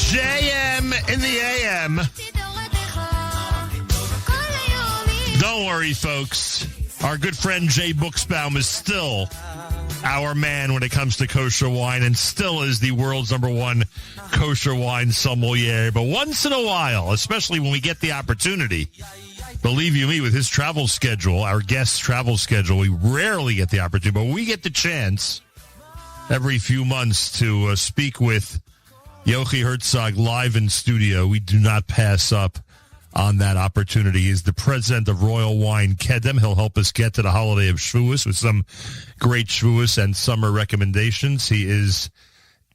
JM in the AM. Don't worry, folks. Our good friend Jay Buchsbaum is still our man when it comes to kosher wine and still is the world's #1 kosher wine sommelier. But once in a while, especially when we get the opportunity, believe you me, with his travel schedule, our guest's travel schedule, we rarely get the opportunity, but we get the chance every few months to speak with Yochi Herzog live in studio. We do not pass up on that opportunity. He is the president of Royal Wine Kedem. He'll help us get to the holiday of Shavuot with some great Shavuot and summer recommendations. He is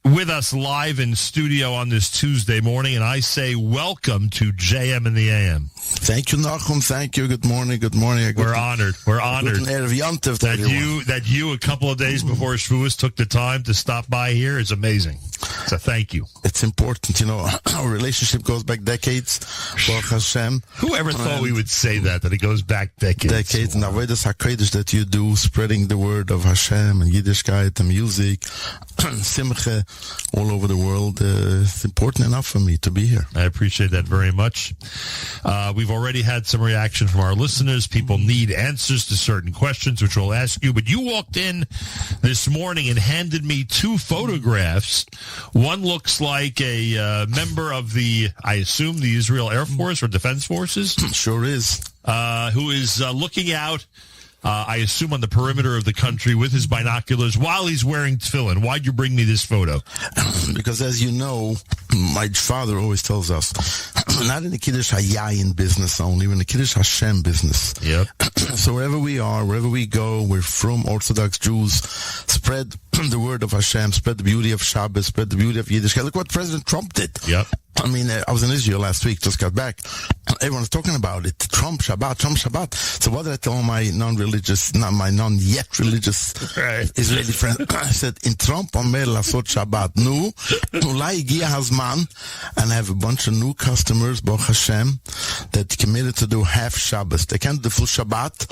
with us live in studio on this Tuesday morning, and I say welcome to JM in the AM. Thank you, Nachum. Thank you. Good morning. Good morning. We're honored. We're honored that you a couple of days before Shavuot took the time to stop by here is amazing. So thank you. It's important. You know, our relationship goes back decades. Baruch Hashem. Whoever thought we would say that it goes back decades. Decades. And Avodas HaKodesh that you do, spreading the word of Hashem and Yiddishkeit and music, Simcha, all over the world. It's important enough for me to be here. I appreciate that very much. We've already had some reaction from our listeners. People need answers to certain questions, which we'll ask you. But you walked in this morning and handed me 2 photographs. One looks like a member of I assume, the Israel Air Force or Defense Forces. Sure is. Who is looking out, I assume, on the perimeter of the country with his binoculars while he's wearing tefillin. Why'd you bring me this photo? Because, as you know, my father always tells us, not in the Kiddush Hayayin business only, we're in the Kiddush Hashem business. Yep. So wherever we are, wherever we go, we're from Orthodox Jews, spread the word of Hashem, spread the beauty of Shabbos, spread the beauty of Yiddishkeit. Look what President Trump did. Yep. I mean, I was in Israel last week, just got back. Everyone's talking about it. Trump, Shabbat. So what did I tell my non-yet religious Israeli friend? I said, in Trump, Omer Lasot Shabbat. Nu, Ulai Gia Hazman, and I have a bunch of new customers, Baruch Hashem, that committed to do half Shabbos. They can't do full Shabbat.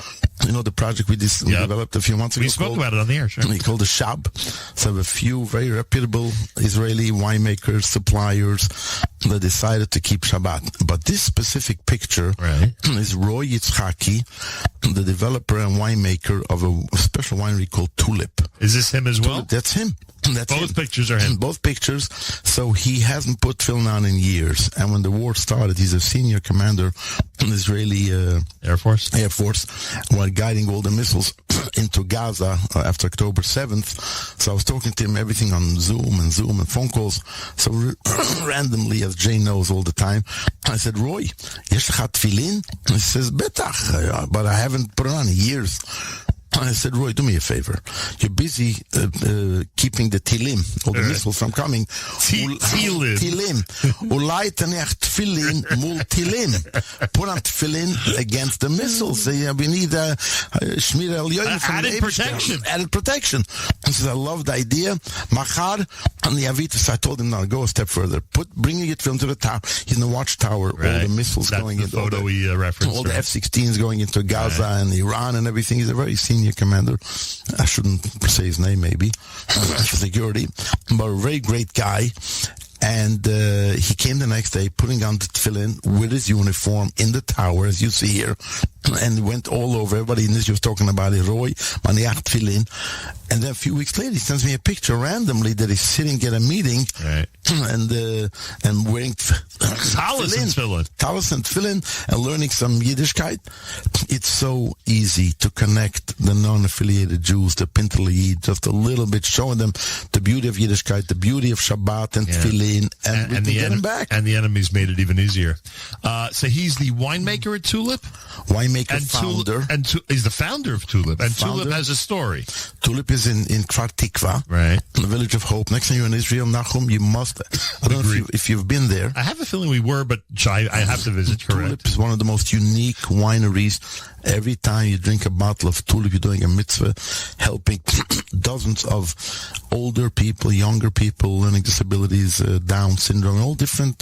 You know, the project we developed a few months ago. We spoke about it on the air, sure. We called it Shab. So I have a few very reputable Israeli winemakers, suppliers, that decided to keep Shabbat. But this specific picture is Roy Yitzchaki, the developer and winemaker of a special winery called Tulip. Is this him as well? Tulip, that's him. Both pictures are him. Both pictures. So he hasn't put tefillin on in years. And when the war started, he's a senior commander in the Israeli Air Force, while guiding all the missiles into Gaza after October 7th. So I was talking to him, everything on Zoom and phone calls. So randomly, as Jay knows all the time, I said, Roy, yesh lecha tefillin? He says, betach, but I haven't put it on in years. I said, Roy, do me a favor. You're busy keeping the tilim, all the missiles from coming. Tilim. Ulai tanech tefillin mul tilim. Put on tefillin against the missiles. We need shmir el yoyim from added protection. Added protection. He says, I love the idea. Machar and the Avitas. I told him, now go a step further. Bring your tefillin to the tower. He's in the watchtower. All the missiles going into the photo we referenced. All the F-16s going into Gaza and Iran and everything. He's a very senior commander. I shouldn't say his name, maybe, for security, but a very great guy. And he came the next day, putting on the tefillin with his uniform in the tower, as you see here, and went all over. Everybody in Israel was talking about it. Roy, maniach tefillin. And then a few weeks later, he sends me a picture randomly that he's sitting at a meeting and wearing Talis and tefillin and learning some Yiddishkeit. It's so easy to connect the non-affiliated Jews, the Pintel Yid, just a little bit, showing them the beauty of Yiddishkeit, the beauty of Shabbat and tefillin, and we get him back. And the enemies made it even easier. So he's the winemaker at Tulip? Winemaker, and founder. He's the founder of Tulip. And Tulip has a story. Tulip is in Kfar Tikva, in the village of Hope. Next time you're in Israel, Nachum, you must. I don't know if you've been there. I have a feeling we were, but I have to visit. Correct. Tulip is one of the most unique wineries. Every time you drink a bottle of Tulip, you're doing a mitzvah, helping dozens of older people, younger people, learning disabilities, with Down syndrome, all different.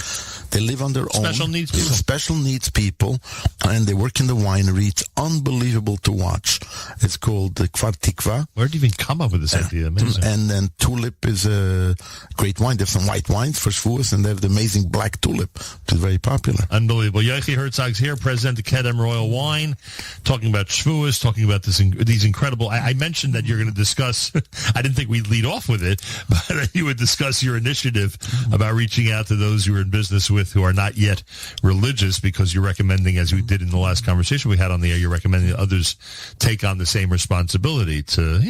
They live on their own. Special needs people, and they work in the winery. It's unbelievable to watch. It's called the Kfar Tikva. Where did you even come up with this idea? Amazing. And then Tulip is a great wine. They have some white wines for Shavuos, and they have the amazing Black Tulip, which is very popular. Unbelievable. Yochi Herzog's here, president of Kedem Royal Wine, talking about Shavuos, talking about these incredible... I mentioned that you're going to discuss... I didn't think we'd lead off with it, but you would discuss your initiative about reaching out to those you were in business with who are not yet religious, because you're recommending, as we did in the last conversation we had on the air, you're recommending that others take on the same responsibility to,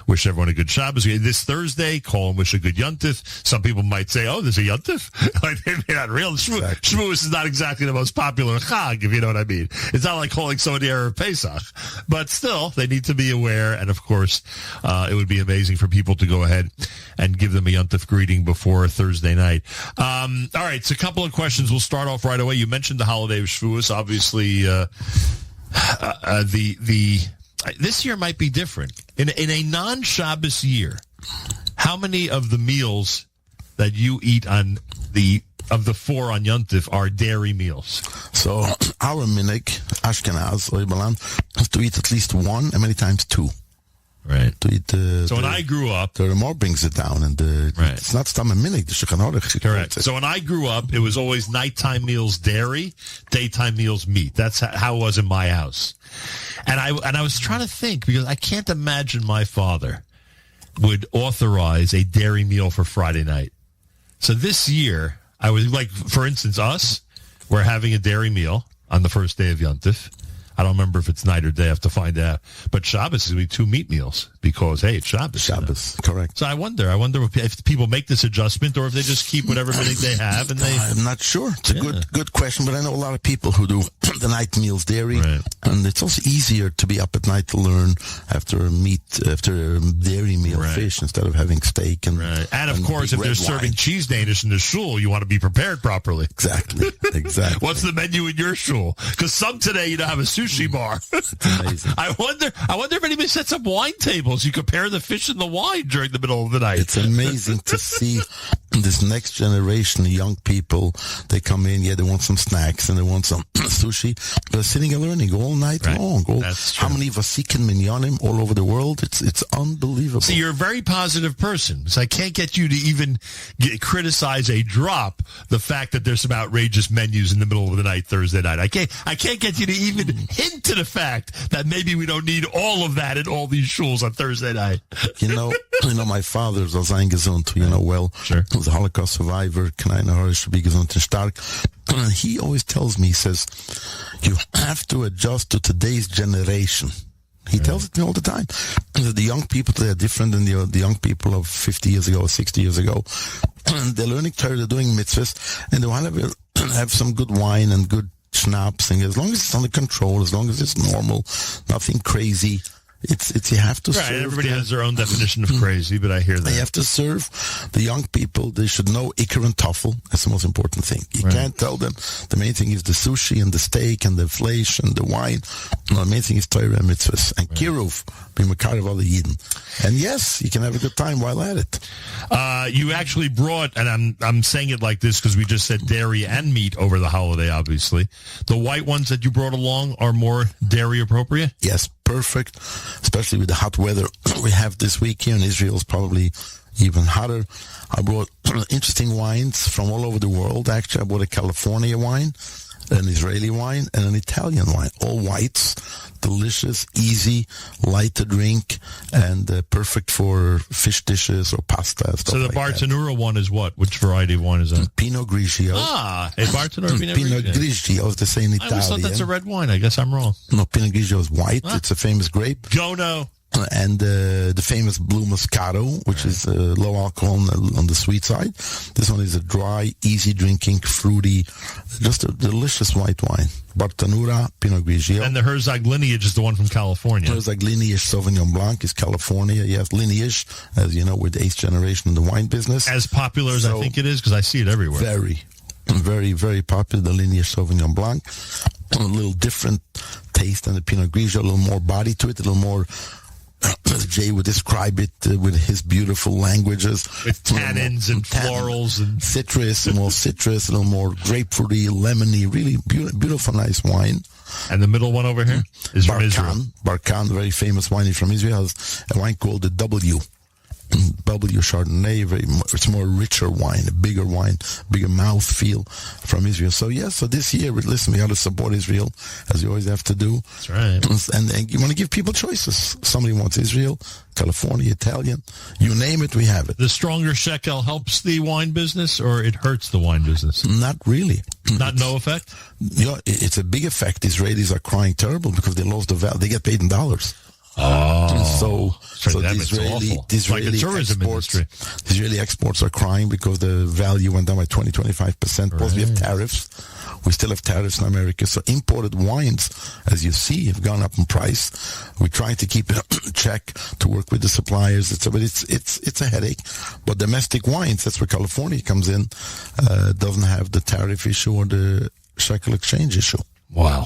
wish everyone a good Shabbos. This Thursday, call and wish a good Yontif. Some people might say, oh, there's a Yontif? Like, they're not real. Shavuos is not exactly the most popular Chag, if you know what I mean. It's not like calling somebody Erev Pesach. But still, they need to be aware. And, of course, it would be amazing for people to go ahead and give them a Yontif greeting before Thursday night. All right, so a couple of questions. We'll start off right away. You mentioned the holiday of Shavuos. Obviously, this year might be different. In a non-Shabbos year, how many of the meals that you eat of the 4 on Yontif are dairy meals? So our minig, Ashkenaz, Oibalan, has to eat at least 1 and many times 2. Right. To eat so when I grew up... The Ramor brings it down, and it's not stam and minig, the Shulchan Aruch. Correct. So when I grew up, it was always nighttime meals dairy, daytime meals meat. That's how it was in my house. And I was trying to think, because I can't imagine my father would authorize a dairy meal for Friday night. So this year, I was like, for instance, we're having a dairy meal on the first day of Yontif. I don't remember if it's night or day. I have to find out. But Shabbos is going to be 2 meat meals because, hey, it's Shabbos. Shabbos, correct. So I wonder if people make this adjustment or if they just keep whatever minig they have. I'm not sure. It's a good question, but I know a lot of people who do the night meals dairy. Right. And it's also easier to be up at night to learn after a dairy meal, fish, instead of having steak. And of course, if they're serving cheese Danish in the shul, you want to be prepared properly. Exactly. What's the menu in your shul? Because some today, have a sushi bar. It's amazing. I wonder if anybody sets up wine tables. You compare the fish and the wine during the middle of the night. It's amazing to see this next generation of young people. They come in, they want some snacks and they want some sushi. They're sitting and learning all night long. How many vasikin minyanim all over the world? It's unbelievable. See, you're a very positive person. So I can't get you to even criticize a drop the fact that there's some outrageous menus in the middle of the night Thursday night. I can't get you to even hint to the fact that maybe we don't need all of that in all these shuls on Thursday night. My father was ein gesund, well. Sure. He was a Holocaust survivor. Should be gesund and stark. He always tells me, he says, you have to adjust to today's generation. He tells it to me all the time. The young people, they are different than the young people of 50 years ago or 60 years ago. They're learning Torah, they're doing mitzvahs, and they want to have some good wine and good schnapps, and as long as it's under control, as long as it's normal, nothing crazy, it's you have to serve. Everybody has their own definition of crazy, but I hear that. You have to serve the young people. They should know Iker and Toffel. That's the most important thing. You can't tell them the main thing is the sushi and the steak and the flesh and the wine. No, the main thing is Torah and mitzvahs. And kiruv, be makarev all the Yidden. And yes, you can have a good time while at it. You actually brought, and I'm saying it like this because we just said dairy and meat over the holiday, obviously. The white ones that you brought along are more dairy appropriate? Yes, perfect. Especially with the hot weather we have this week here in Israel. Is probably even hotter. I brought interesting wines from all over the world. Actually, I brought a California wine, an Israeli wine, and an Italian wine. All whites, delicious, easy, light to drink, and perfect for fish dishes or pasta. So the Bartonura one is what? Which variety of wine is that? Pinot Grigio. A Bartonura Pinot Grigio is the same in Italian. I always thought that's a red wine. I guess I'm wrong. No, Pinot Grigio is white. It's a famous grape. Gono. And the famous Blue Moscato, which is low alcohol on the sweet side. This one is a dry, easy drinking, fruity, just a delicious white wine. Bartonura, Pinot Grigio. And the Herzog lineage is the one from California. Herzog lineage Sauvignon Blanc is California. Yes, lineage, as you know, we're the 8th generation in the wine business. As popular as I think it is, because I see it everywhere. Very, very, very popular, the lineage Sauvignon Blanc. A little different taste than the Pinot Grigio, a little more body to it, a little more as Jay would describe it with his beautiful languages. With tannins and florals and citrus, more citrus, a little more grapefruity, lemony, really beautiful, nice wine. And the middle one over here is from Israel. Barkan, very famous wine from Israel, has a wine called the W Chardonnay. It's more richer wine, a bigger mouth feel from Israel. So so this year, listen, we got to support Israel as you always have to do. That's right. And you want to give people choices. Somebody wants Israel, California, Italian, you name it, we have it. The stronger shekel helps the wine business, or it hurts the wine business? Not really. No effect? Yeah, it's a big effect. Israelis are crying terrible because they lost the value. They get paid in dollars. So the Israeli exports are crying because the value went down by 20-25%. Plus, we have tariffs. We still have tariffs in America. So imported wines, as you see, have gone up in price. We're trying to keep it in check to work with the suppliers. It's a headache. But domestic wines, that's where California comes in, doesn't have the tariff issue or the shekel exchange issue. Wow.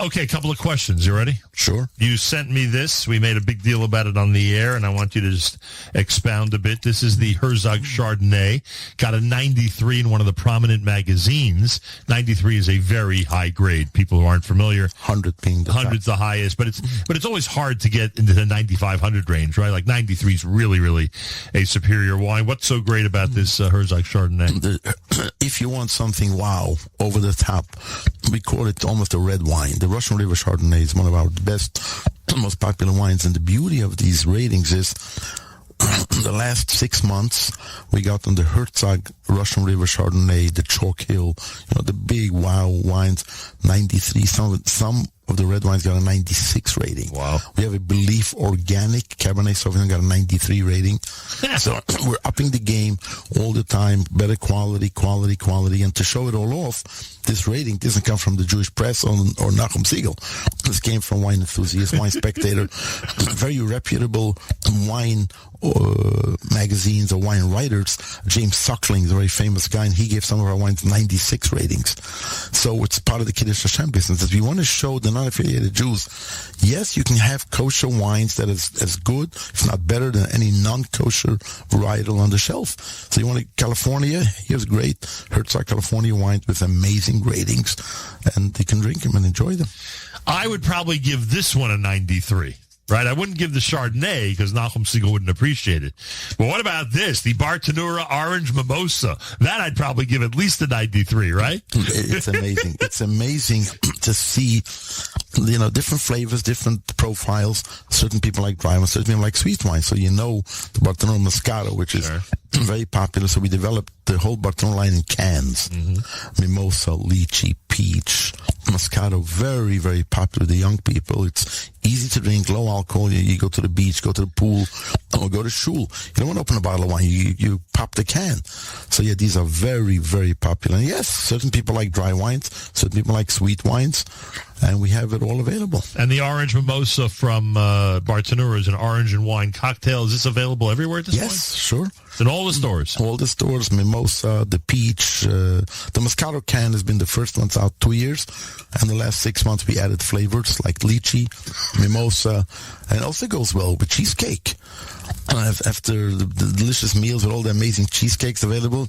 Okay, a couple of questions. You ready? Sure. You sent me this. We made a big deal about it on the air, and I want you to just expound a bit. This is the Herzog Chardonnay. Got a 93 in one of the prominent magazines. 93 is a very high grade. People who aren't familiar. 100 being the 100's the highest, but it's always hard to get into the 9500 range, right? Like 93 is really, really a superior wine. What's so great about this Herzog Chardonnay? If you want something wow, over the top, we call it almost a red wine. The Russian River Chardonnay is one of our best, most popular wines. And the beauty of these ratings is the last 6 months, we got on the Herzog Russian River Chardonnay, the Chalk Hill, the big wow wines, 93. Some of the red wines got a 96 rating. Wow. We have a Belief Organic Cabernet Sauvignon got a 93 rating. So we're upping the game all the time, better quality. And to show it all off, this rating doesn't come from the Jewish press or Nachum Siegel. This came from Wine Enthusiast, Wine Spectator, very reputable wine magazines or wine writers. James Suckling is a very famous guy, and he gave some of our wines 96 ratings. So it's part of the Kiddush Hashem business. If you want to show the non-affiliated Jews, yes, you can have kosher wines that is as good, if not better, than any non-kosher varietal on the shelf. So you want California, here's great Herzog California wines with amazing ratings, and you can drink them and enjoy them. I would probably give this one a 93. Right, I wouldn't give the Chardonnay because Nachum Siegel wouldn't appreciate it. But what about this, the Bartenura Orange Mimosa? That I'd probably give at least a 93, right? It's amazing. It's amazing to see, different flavors, different profiles. Certain people like dry wine, certain people like sweet wine. So the Bartenura Moscato, which is very popular. So we developed the whole Bartenura line in cans. Mimosa, lychee, peach, Moscato, very, very popular with the young people. It's easy to drink, low alcohol. You go to the beach, go to the pool, or go to shul. You don't want to open a bottle of wine. You pop the can. So these are very, very popular. And yes, certain people like dry wines, certain people like sweet wines, and we have it all available. And the Orange Mimosa from Bartenura is an orange and wine cocktail. Is this available everywhere at this point? Yes, sure. It's in all the stores. All the stores, Mimosa, the peach. The Moscato can has been the first ones out 2 years. And the last 6 months we added flavors like lychee, Mimosa, and it also goes well with cheesecake. After the delicious meals with all the amazing cheesecakes available,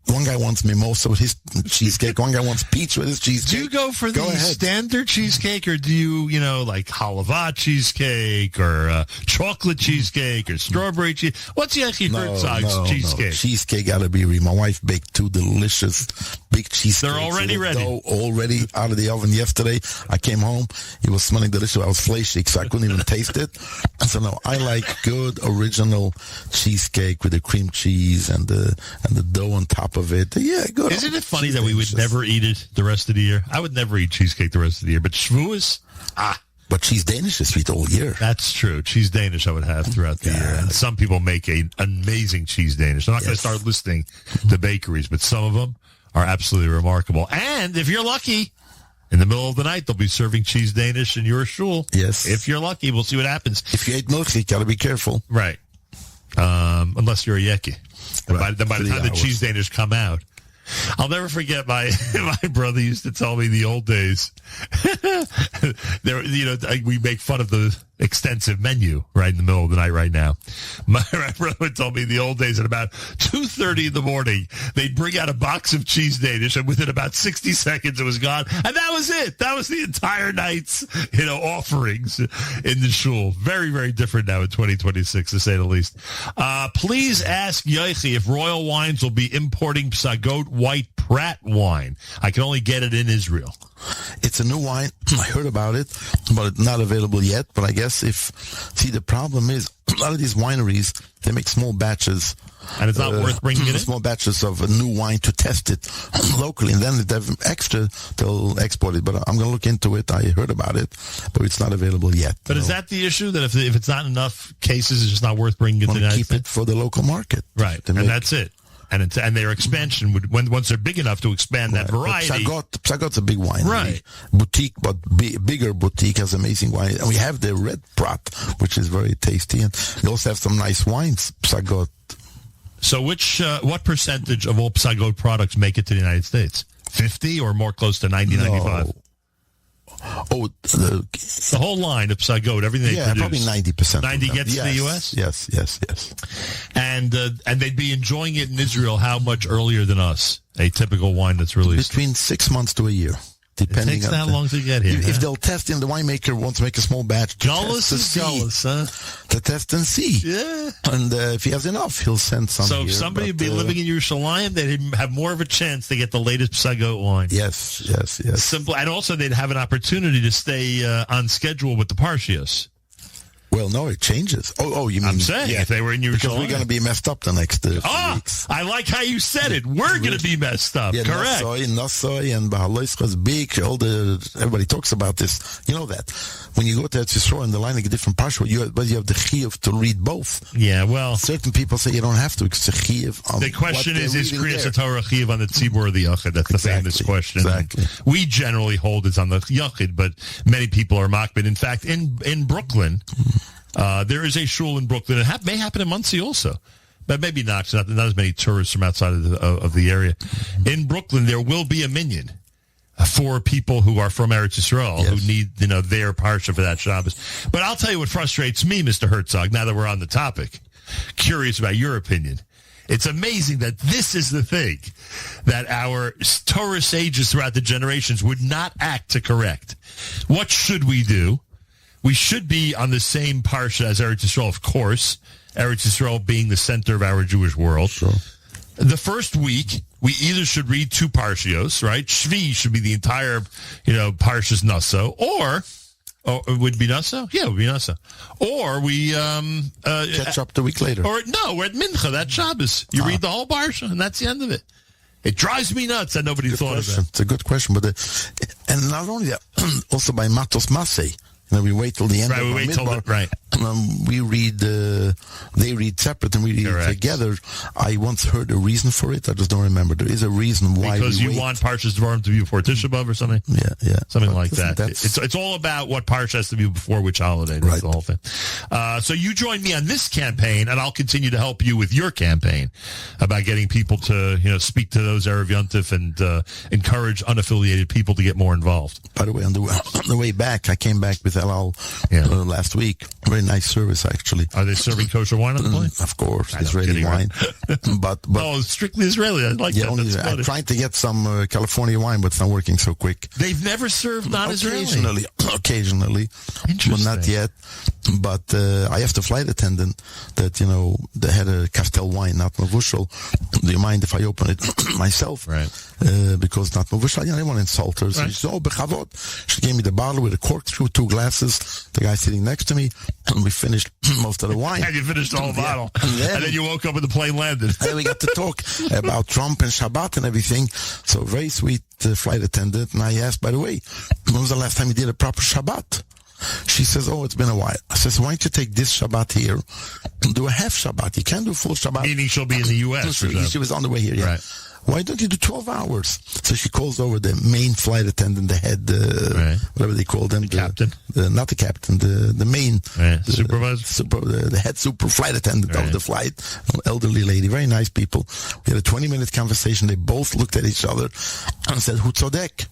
one guy wants mimosa with his cheesecake. One guy wants peach with his cheesecake. Do you go for the standard cheesecake, or do you, like halava cheesecake, or chocolate cheesecake, or strawberry cheese? What's Yochi Herzog's cheesecake? No. Cheesecake gotta be real. My wife baked 2 delicious big cheesecakes. They're already ready. Already out of the oven yesterday. I came home. It was smelling delicious. I was fleishy, so I couldn't even taste it. So no, I like good original cheesecake with the cream cheese and the dough on top of it. Yeah, good. Isn't it funny that we would never eat it the rest of the year? I would never eat cheesecake the rest of the year, but Shavuot, But cheese Danish is sweet all year. That's true. Cheese Danish I would have throughout the year. And some people make an amazing cheese Danish. I'm not going to start listing the bakeries, but some of them are absolutely remarkable. And if you're lucky, in the middle of the night, they'll be serving cheese Danish in your shul. Yes. If you're lucky, we'll see what happens. If you ate milk, you got to be careful. Right. Unless you're a yeki. By the time the cheese Danish come out. I'll never forget my brother used to tell me the old days. We make fun of the extensive menu right in the middle of the night right now. My brother told me the old days at about 2:30 in the morning, they'd bring out a box of cheese Danish, and within about 60 seconds it was gone. And that was it. That was the entire night's, offerings in the shul. Very, very different now in 2026, to say the least. Please ask Yochi if Royal Wines will be importing Psagot White Prat wine. I can only get it in Israel. It's a new wine. I heard about it, but it's not available yet. But I guess the problem is a lot of these wineries, they make small batches. And it's not worth bringing it in? Small batches of a new wine to test it locally. And then if they have extra, they'll export it. But I'm going to look into it. I heard about it, but it's not available yet. But is that the issue? That if it's not enough cases, it's just not worth bringing it to the United States? Keep it for the local market. Right. And that's it. And their expansion would, once they're big enough to expand that variety. Psagot's a big wine. Right. Boutique, but bigger boutique has amazing wine. And we have the red Prat, which is very tasty. And we also have some nice wines, Psagot. So what percentage of all Psagot products make it to the United States? 50 or more close to 90, 95? Oh, the whole line of Psagot, everything they produce. Probably 90%. 90 gets to the U.S.? Yes. And they'd be enjoying it in Israel how much earlier than us? A typical wine that's released. Between 6 months to a year. Depending it takes that long to get here. If they'll test in, the winemaker wants to make a small batch. Jealous, huh? To test and see. Yeah. And if he has enough, he'll send some. So if somebody would be living in Yerushalayim, they'd have more of a chance to get the latest Psagot wine. Yes. Simple, and also they'd have an opportunity to stay on schedule with the Parshios. Well, no, it changes. Oh, you mean... I'm saying, if they were in Yerushalayim. Because we're going to be messed up the next few weeks. I like how you said it. We're going to be messed up. Yeah, correct. Nossoy and Bahaloischa is big. Everybody talks about this. You know that. When you go to Eretz Yisrael and the line of a different parsha, you have the chiyuv to read both. Yeah, well... Certain people say you don't have to. It's a chiyuv on the question is Kriyas HaTorah chiyuv on the tzibur or the yachid? That's the famous question. Exactly. We generally hold it's on the yachid, but many people are makbid. In fact, in Brooklyn... there is a shul in Brooklyn. It may happen in Muncie also, but maybe not. Not as many tourists from outside of the area. In Brooklyn, there will be a minyan for people who are from Eretz Yisrael who need their parsha for that Shabbos. But I'll tell you what frustrates me, Mr. Herzog. Now that we're on the topic, curious about your opinion. It's amazing that this is the thing that our Torah sages throughout the generations would not act to correct. What should we do? We should be on the same parsha as Eretz Yisrael, of course, Eretz Yisrael being the center of our Jewish world. Sure. The first week, we either should read two parshios, right? Shvi should be the entire, parshas Naso, or it would be Naso? Yeah, it would be Naso. Or we... catch up the week later. Or, no, we're at Mincha, that Shabbos. You read the whole parsha, and that's the end of it. It drives me nuts that nobody thought of that. It's a good question. And not only that, also by Matos Masei. We wait till the end of the midbar. Right. We read, they read separate and we read together. I once heard a reason for it. I just don't remember. There is a reason why because you want Parshas Dvarim to be before Tisha B'Av or something? Yeah. Something like that. It's all about what Parsha has to be before which holiday. That's the whole thing. So you join me on this campaign, and I'll continue to help you with your campaign about getting people to, speak to those Erev Yontif and encourage unaffiliated people to get more involved. By the way, on the way back, I came back with El Al last week. Very nice service, actually. Are they serving kosher wine on the plane? Of course, Israeli wine. but strictly Israeli. I like that. I'm trying to get some California wine, but it's not working so quick. They've never served non-Israeli? Occasionally. Interesting. But not yet. But I asked the flight attendant that, they had a Castel wine, not Mavushal. Do you mind if I open it myself? Right. Because not Mavushal. I didn't want to insult her. So she said, bechavot. She gave me the bottle with a corkscrew, 2 glasses. The guy sitting next to me. And we finished most of the wine. And you finished the whole bottle. And then you woke up and the plane landed. And we got to talk about Trump and Shabbat and everything. So very sweet flight attendant. And I asked, by the way, when was the last time you did a proper Shabbat? She says, it's been a while. I says, why don't you take this Shabbat here and do a half Shabbat? You can't do full Shabbat. Meaning she'll be in the U.S. She was on the way here, yeah. Right. why don't you do 12 hours? So she calls over the main flight attendant, the head, whatever they call them. The captain? Not the captain, the main. Right. Supervisor? The head super flight attendant of the flight, an elderly lady, very nice people. We had a 20-minute conversation. They both looked at each other and said, Hu tzodek.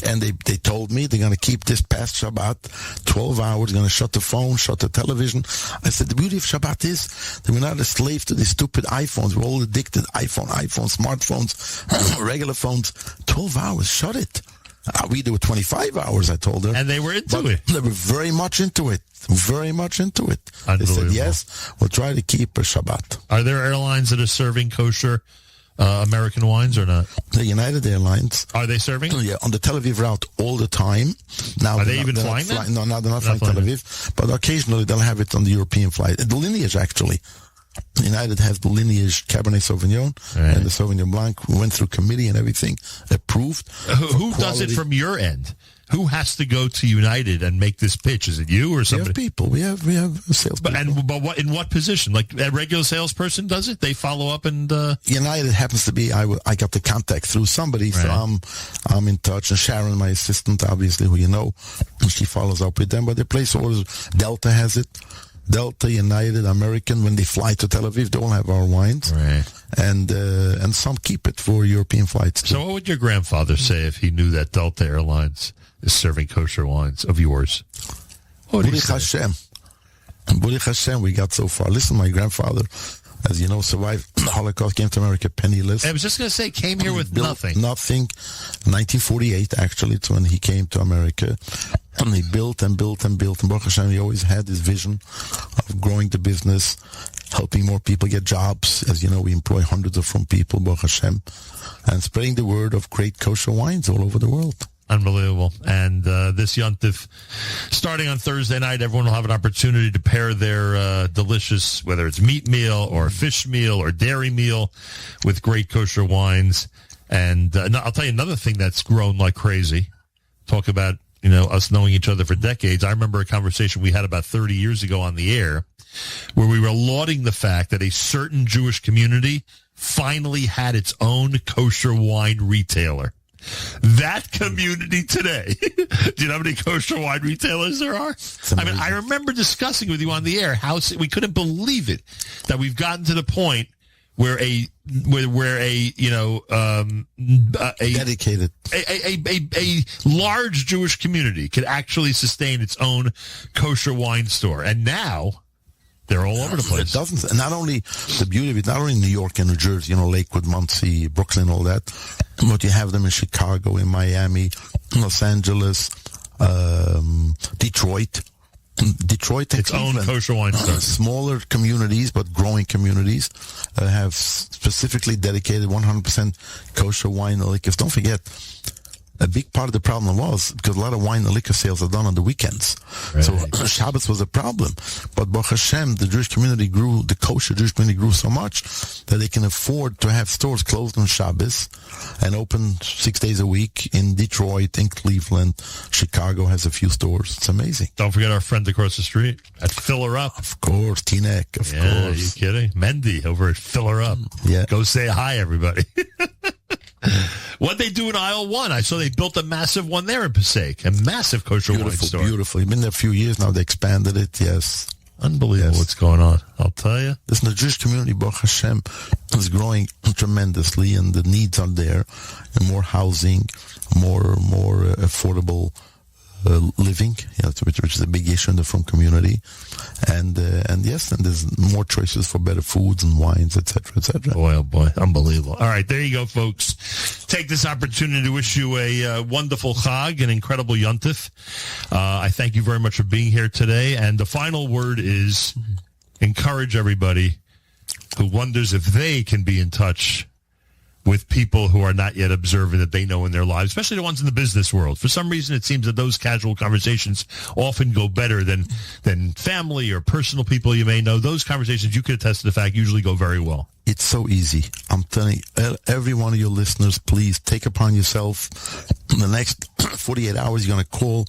And they told me they're going to keep this past Shabbat 12 hours, going to shut the phone, shut the television. I said, the beauty of Shabbat is that we're not a slave to these stupid iPhones. We're all addicted. iPhone, smartphones, regular phones. 12 hours, shut it. We do 25 hours, I told her. And they were into it. They were very much into it. Very much into it. They said, yes, we'll try to keep a Shabbat. Are there airlines that are serving kosher American wines or not? The United Airlines. Are they serving? Yeah, on the Tel Aviv route all the time. Now are they even flying that? No, they're not flying Tel Aviv. But occasionally they'll have it on the European flight. The lineage, actually. United has the lineage Cabernet Sauvignon and the Sauvignon Blanc. We went through committee and everything, approved. Who does it from your end? Who has to go to United and make this pitch? Is it you or somebody? We have people. We have salespeople. But what in what position? Like a regular salesperson does it? They follow up and United happens to be. I got the contact through somebody, so I'm in touch. And Sharon, my assistant, obviously, who you know, she follows up with them. But they place orders. Delta has it. Delta, United, American. When they fly to Tel Aviv, they all have our wines, and some keep it for European flights too. So, what would your grandfather say if he knew that Delta Airlines is serving kosher wines of yours? Baruch Hashem. Baruch Hashem, we got so far. Listen, my grandfather, as you know, survived the Holocaust, came to America penniless. I was just going to say, came here with nothing. Nothing. 1948, actually, it's when he came to America. And he built and built and built. And Baruch Hashem, he always had this vision of growing the business, helping more people get jobs. As you know, we employ hundreds of people, Baruch Hashem, and spreading the word of great kosher wines all over the world. Unbelievable. And this Yontif, starting on Thursday night, everyone will have an opportunity to pair their delicious, whether it's meat meal or fish meal or dairy meal, with great kosher wines. And I'll tell you another thing that's grown like crazy. Talk about, us knowing each other for decades. I remember a conversation we had about 30 years ago on the air where we were lauding the fact that a certain Jewish community finally had its own kosher wine retailer. That community today, do you know how many kosher wine retailers there are? I mean, I remember discussing with you on the air how we couldn't believe it that we've gotten to the point where a dedicated a large Jewish community could actually sustain its own kosher wine store, and now they're all over the place. It doesn't, and not only the beauty of it, not only New York and New Jersey, Lakewood, Muncie, Brooklyn, all that, but you have them in Chicago, in Miami, Los Angeles, Detroit. Detroit, its own kosher wine store. Smaller communities, but growing communities, have specifically dedicated 100% kosher wine and liquors. Don't forget, a big part of the problem was because a lot of wine and liquor sales are done on the weekends. Right. So Shabbos was a problem. But Baruch Hashem, the Jewish community grew, the kosher Jewish community grew so much that they can afford to have stores closed on Shabbos and open 6 days a week in Detroit, in Cleveland. Chicago has a few stores. It's amazing. Don't forget our friend across the street at Fill Her Up. Of course, Tinek, of course. Are you kidding? Mendy over at Fill Her Up. Yeah. Go say hi, everybody. What they do in aisle 1? I saw they built a massive one there in Passaic, a massive kosher wine store. Beautiful. You've been there a few years now. They expanded it. Yes. Unbelievable what's going on. I'll tell you. Listen, the Jewish community, Baruch Hashem, is growing tremendously, and the needs are there. And more housing, more affordable living, which is a big issue in the Frum community, and yes, and there's more choices for better foods and wines, etc., etc. Boy, oh boy, unbelievable! All right, there you go, folks. Take this opportunity to wish you a wonderful Chag, an incredible Yontif. I thank you very much for being here today, and the final word is encourage everybody who wonders if they can be in touch with people who are not yet observant that they know in their lives, especially the ones in the business world. For some reason, it seems that those casual conversations often go better than family or personal people you may know. Those conversations, you could attest to the fact, usually go very well. It's so easy. I'm telling every one of your listeners, please take upon yourself. In the next 48 hours, you're going to call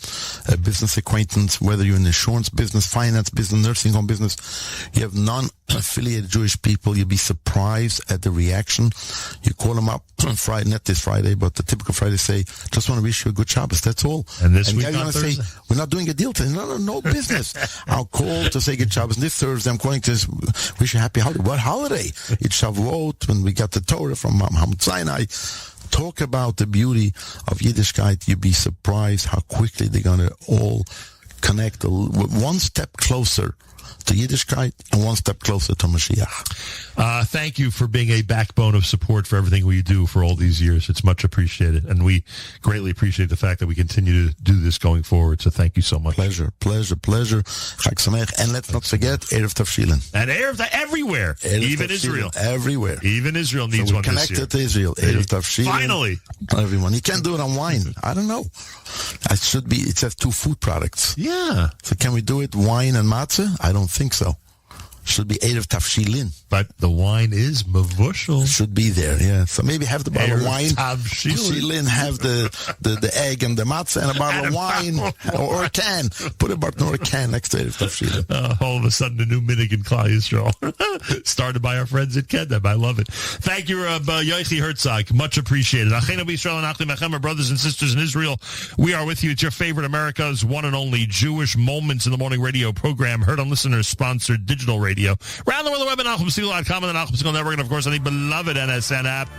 a business acquaintance, whether you're in the insurance business, finance business, nursing home business. You have non-affiliated Jewish people. You'll be surprised at the reaction. You call them up Friday, not this Friday, but the typical Friday, say, just want to wish you a good Shabbos. That's all. And this week you're going to say, we're not doing a deal today. No business. I'll call to say good Shabbos. And this Thursday, I'm calling to wish you a happy holiday. What holiday? It's Shavuot, when we got the Torah from Mount Sinai. Talk about the beauty of Yiddishkeit. You'd be surprised how quickly they're going to all connect one step closer to Yiddishkeit and one step closer to Mashiach. Thank you for being a backbone of support for everything we do for all these years. It's much appreciated, and we greatly appreciate the fact that we continue to do this going forward. So thank you so much. Pleasure. Chag Sameach. And let's not forget Erev Tafshilin. And Erev everywhere, even Israel. Everywhere. Even Israel needs one this year. Connected to Israel. Erev Tafshilin. Finally. Everyone. You can't do it on wine. I don't know. It says 2 food products. Yeah. So can we do it wine and matzah? I don't think so. Should be Erev Tafshilin. But the wine is mavushal. Should be there, yeah. So maybe have the bottle of wine. Tafshilin. Have the egg and the matzah and a bottle of wine or a can. Put a bottle or a can next to Erev Tafshilin. All of a sudden, a new minhag in Klal Yisrael. Started by our friends at Kedem. I love it. Thank you, Yochi Herzog. Much appreciated. Achenu b'Yisrael and Achim Echem, our brothers and sisters in Israel. We are with you. It's your favorite America's one and only Jewish Moments in the Morning radio program, heard on listeners-sponsored digital radio. Around the world, the web at NachumSegal.com and the Nachum Segal Network, and of course on the beloved NSN app.